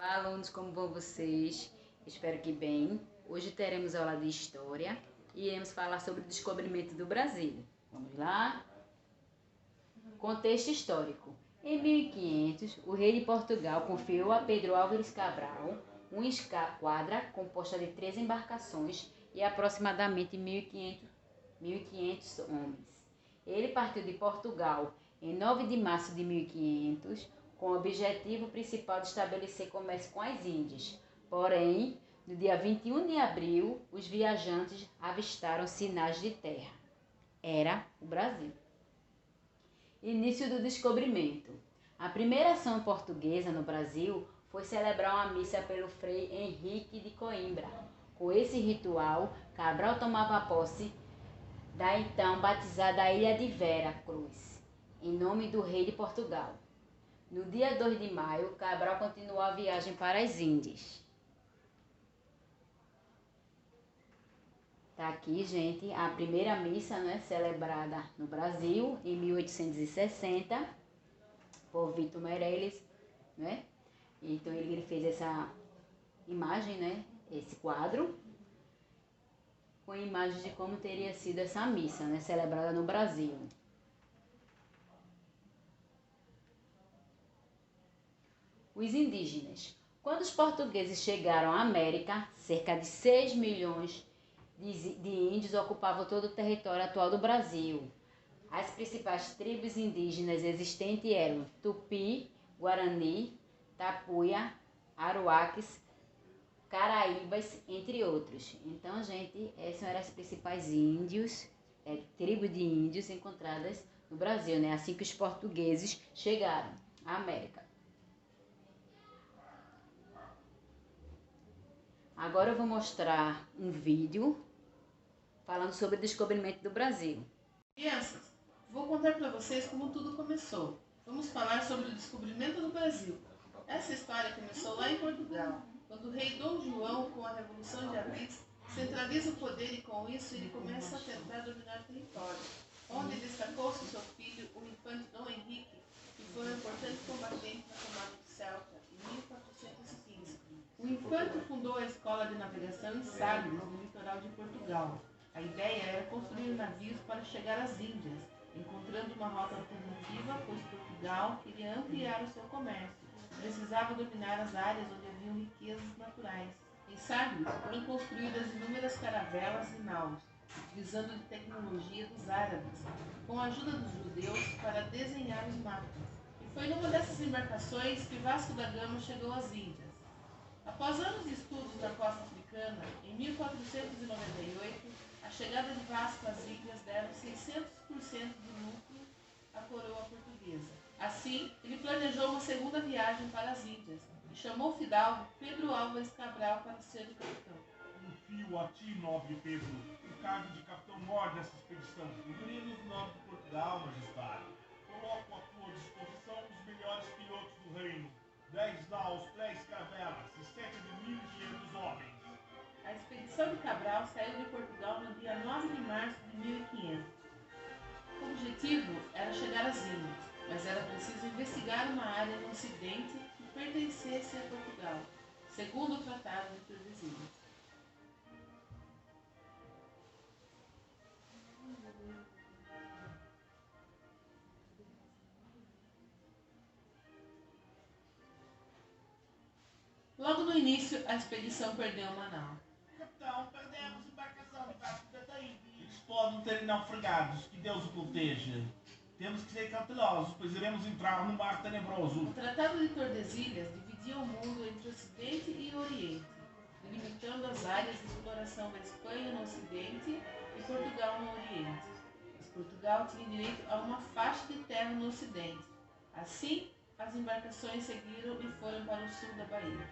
Olá, alunos, como vão vocês? Espero que bem. Hoje teremos aula de História e iremos falar sobre o descobrimento do Brasil. Vamos lá? Contexto histórico. Em 1500, o rei de Portugal confiou a Pedro Álvares Cabral uma esquadra composta de 3 embarcações e aproximadamente 1.500 homens. Ele partiu de Portugal em 9 de março de 1500, com o objetivo principal de estabelecer comércio com as Índias. Porém, no dia 21 de abril, os viajantes avistaram sinais de terra. Era o Brasil. Início do descobrimento. A primeira ação portuguesa no Brasil foi celebrar uma missa pelo Frei Henrique de Coimbra. Com esse ritual, Cabral tomava posse da então batizada Ilha de Vera Cruz, em nome do rei de Portugal. No dia 2 de maio, Cabral continuou a viagem para as Índias. Tá aqui, gente, a primeira missa, celebrada no Brasil em 1860 por Vitor Meirelles, né? Então ele fez essa imagem, esse quadro, com imagens de como teria sido essa missa, celebrada no Brasil. Os indígenas. Quando os portugueses chegaram à América, cerca de 6 milhões de índios ocupavam todo o território atual do Brasil. As principais tribos indígenas existentes eram Tupi, Guarani, Tapuia, Aruaques, Caraíbas, entre outros. Então, gente, essas eram as principais tribos de índios encontradas no Brasil, assim que os portugueses chegaram à América. Agora eu vou mostrar um vídeo falando sobre o descobrimento do Brasil. Crianças, vou contar para vocês como tudo começou. Vamos falar sobre o descobrimento do Brasil. Essa história começou lá em Portugal, quando o rei Dom João, com a Revolução de Abril, centraliza o poder e com isso ele começa a tentar dominar o território, onde destacou-se seu filho, o infante Dom Henrique, que foi um importante combatente na tomada de Ceuta, em 1415. O infante fundou a escola de navegação em Sagres, no litoral de Portugal. A ideia era construir navios para chegar às Índias, encontrando uma rota alternativa, pois Portugal queria ampliar o seu comércio. Precisava dominar as áreas onde haviam riquezas naturais. Em Sagres foram construídas inúmeras caravelas e naus, utilizando de tecnologia dos árabes, com a ajuda dos judeus para desenhar os mapas. E foi numa dessas embarcações que Vasco da Gama chegou às Índias. Após anos de estudos na costa africana, em 1498, a chegada de Vasco às Ilhas deram 600% do lucro à coroa portuguesa. Assim, ele planejou uma segunda viagem para as Índias e chamou o fidalgo Pedro Álvares Cabral para ser o capitão. Confio a ti, nobre Pedro, o cargo de capitão-mor dessa expedição. Governemos o norte de Portugal, majestade. Coloco à tua disposição os melhores pilotos do reino. 10 naus, 10 caravelas e cerca de 1.500 homens. A expedição de Cabral saiu de Portugal no dia 9 de março de 1500. O objetivo era chegar às Índias, mas era preciso investigar uma área no ocidente que pertencesse a Portugal, segundo o Tratado de Tordesilhas. Logo no início, a expedição perdeu uma nau. Capitão, perdemos a embarcação de Vasco da Gama. Eles podem ter naufragados, que Deus o proteja. Temos que ser cautelosos, pois iremos entrar num mar tenebroso. O Tratado de Tordesilhas dividia o mundo entre Ocidente e Oriente, delimitando as áreas de exploração da Espanha no Ocidente e Portugal no Oriente. Mas Portugal tinha direito a uma faixa de terra no Ocidente. Assim, as embarcações seguiram e foram para o sul da Bahia.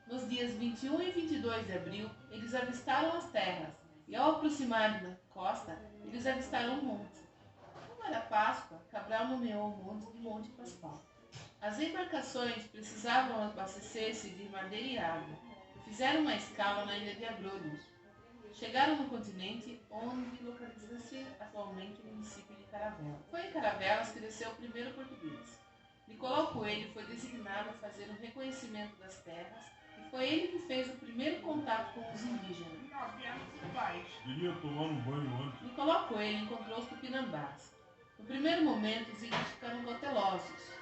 Nos dias 21 e 22 de abril, eles avistaram as terras, e ao aproximarem da costa, eles avistaram um monte. Como era Páscoa, Cabral nomeou o monte de Monte Pascoal. As embarcações precisavam abastecer-se de madeira e água, e fizeram uma escala na ilha de Abrolhos. Chegaram no continente, onde localiza-se atualmente o município de Caravelas. Foi em Caravelas que desceu o primeiro português. Nicolau Coelho foi designado a fazer um reconhecimento das terras e foi ele que fez o primeiro contato com os indígenas. Nós viemos em paz. Queria tomar um banho antes. Nicolau Coelho encontrou os tupinambás. No primeiro momento, os índios ficaram cautelosos.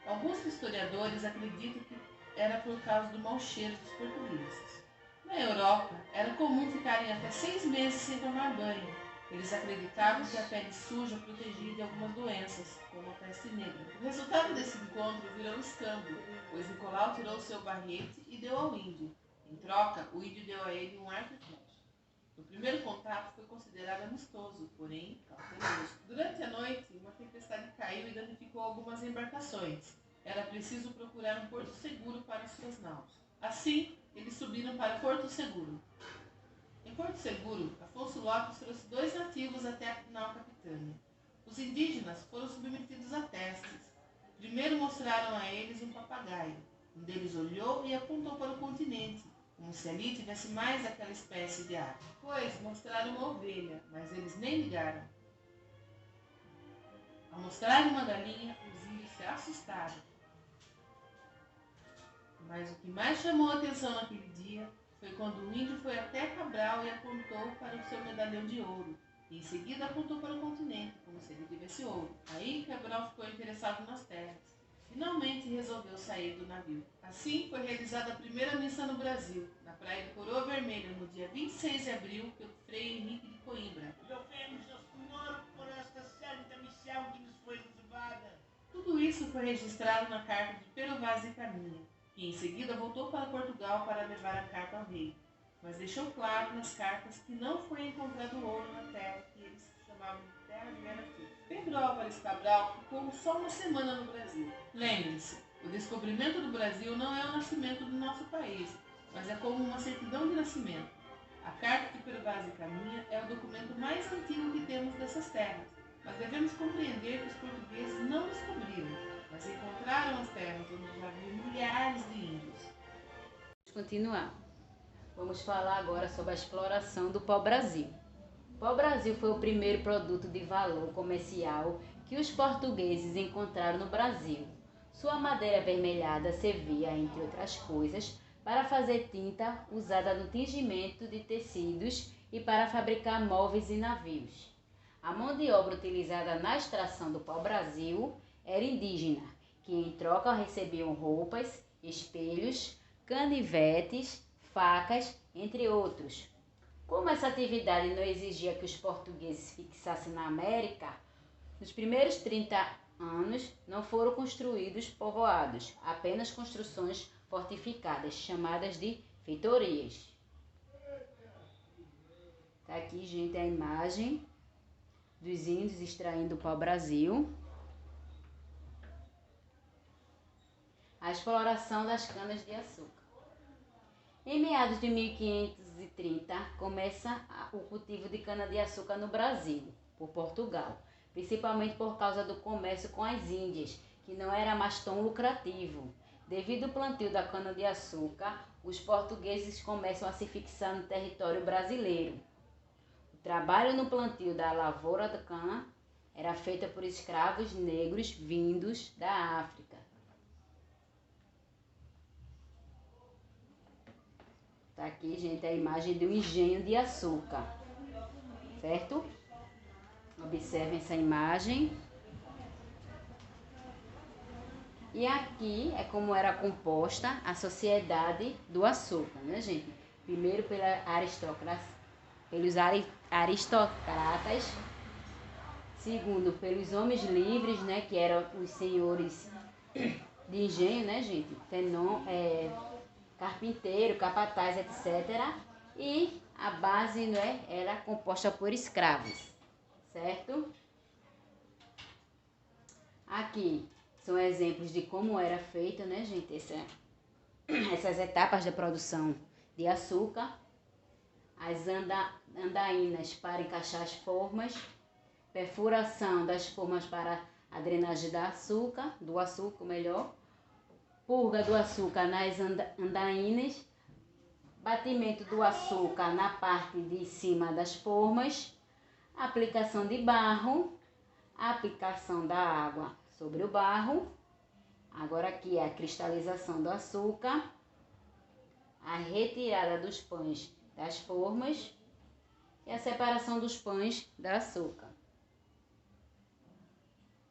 Alguns historiadores acreditam que era por causa do mau cheiro dos portugueses. Na Europa, era comum ficarem até 6 meses sem tomar banho. Eles acreditavam que a pele suja protegia de algumas doenças, como a peste negra. O resultado desse encontro virou um escândalo, pois Nicolau tirou seu barrete e deu ao índio. Em troca, o índio deu a ele um arco e flecha. No primeiro contato foi considerado amistoso, porém cauteloso. Durante a noite, uma tempestade caiu e danificou algumas embarcações. Era preciso procurar um porto seguro para suas naus. Assim, eles subiram para Porto Seguro. Em Porto Seguro, Afonso Lopes trouxe 2 nativos até a nau capitânia. Os indígenas foram submetidos a testes. Primeiro mostraram a eles um papagaio. Um deles olhou e apontou para o continente, como se ali tivesse mais aquela espécie de ave. Depois mostraram uma ovelha, mas eles nem ligaram. Ao mostrarem uma galinha, os índios se assustaram. Mas o que mais chamou a atenção naquele dia foi quando o índio foi até Cabral e apontou para o seu medalhão de ouro. E em seguida apontou para o continente, como se ele tivesse ouro. Aí Cabral ficou interessado nas terras. Finalmente resolveu sair do navio. Assim foi realizada a primeira missa no Brasil, na praia de Coroa Vermelha, no dia 26 de abril, pelo Frei Henrique de Coimbra. Louvemos ao Senhor por esta santa missão que nos foi reservada. Tudo isso foi registrado na carta de Pero Vaz de Caminha, que em seguida voltou para Portugal para levar a carta ao rei, mas deixou claro nas cartas que não foi encontrado ouro na terra que eles chamavam de Terra de Veracruz. Pedro Álvares Cabral ficou só uma semana no Brasil. Lembre-se, o descobrimento do Brasil não é o nascimento do nosso país, mas é como uma certidão de nascimento. A carta de Pero Vaz de Caminha é o documento mais antigo que temos dessas terras, mas devemos compreender que os portugueses não descobriram, mas encontraram as terras onde já haviam milhares de índios. Vamos continuar. Vamos falar agora sobre a exploração do pau-brasil. O pau-brasil foi o primeiro produto de valor comercial que os portugueses encontraram no Brasil. Sua madeira avermelhada servia, entre outras coisas, para fazer tinta usada no tingimento de tecidos e para fabricar móveis e navios. A mão de obra utilizada na extração do pau-brasil era indígena, que em troca recebiam roupas, espelhos, canivetes, facas, entre outros. Como essa atividade não exigia que os portugueses fixassem na América, nos primeiros 30 anos não foram construídos povoados, apenas construções fortificadas, chamadas de feitorias. Tá aqui, gente, a imagem dos índios extraindo o pau-brasil. A exploração das canas-de-açúcar. Em meados de 1530, começa o cultivo de cana-de-açúcar no Brasil, por Portugal, principalmente por causa do comércio com as Índias, que não era mais tão lucrativo. Devido ao plantio da cana-de-açúcar, os portugueses começam a se fixar no território brasileiro. O trabalho no plantio da lavoura da cana era feito por escravos negros vindos da África. Tá aqui, gente, a imagem de um engenho de açúcar, certo? Observem essa imagem. E aqui é como era composta a sociedade do açúcar, né, gente? Primeiro pelos aristocratas, segundo pelos homens livres, né, que eram os senhores de engenho, né, gente? Carpinteiro, capataz, etc. E a base, né, era composta por escravos, certo? Aqui são exemplos de como era feito, né, gente, essas etapas da produção de açúcar. As andainas para encaixar as formas, perfuração das formas para a drenagem do açúcar melhor, purga do açúcar nas andainas, batimento do açúcar na parte de cima das formas, aplicação de barro, aplicação da água sobre o barro Agora aqui é a cristalização do açúcar, a retirada dos pães das formas e a separação dos pães do açúcar.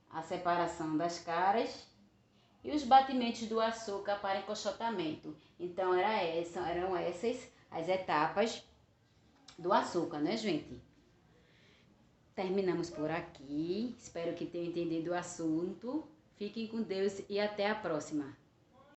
A separação das caras e os batimentos do açúcar para encaixotamento. Então eram essas as etapas do açúcar, né, gente? Terminamos por aqui. Espero que tenham entendido o assunto. Fiquem com Deus e até a próxima.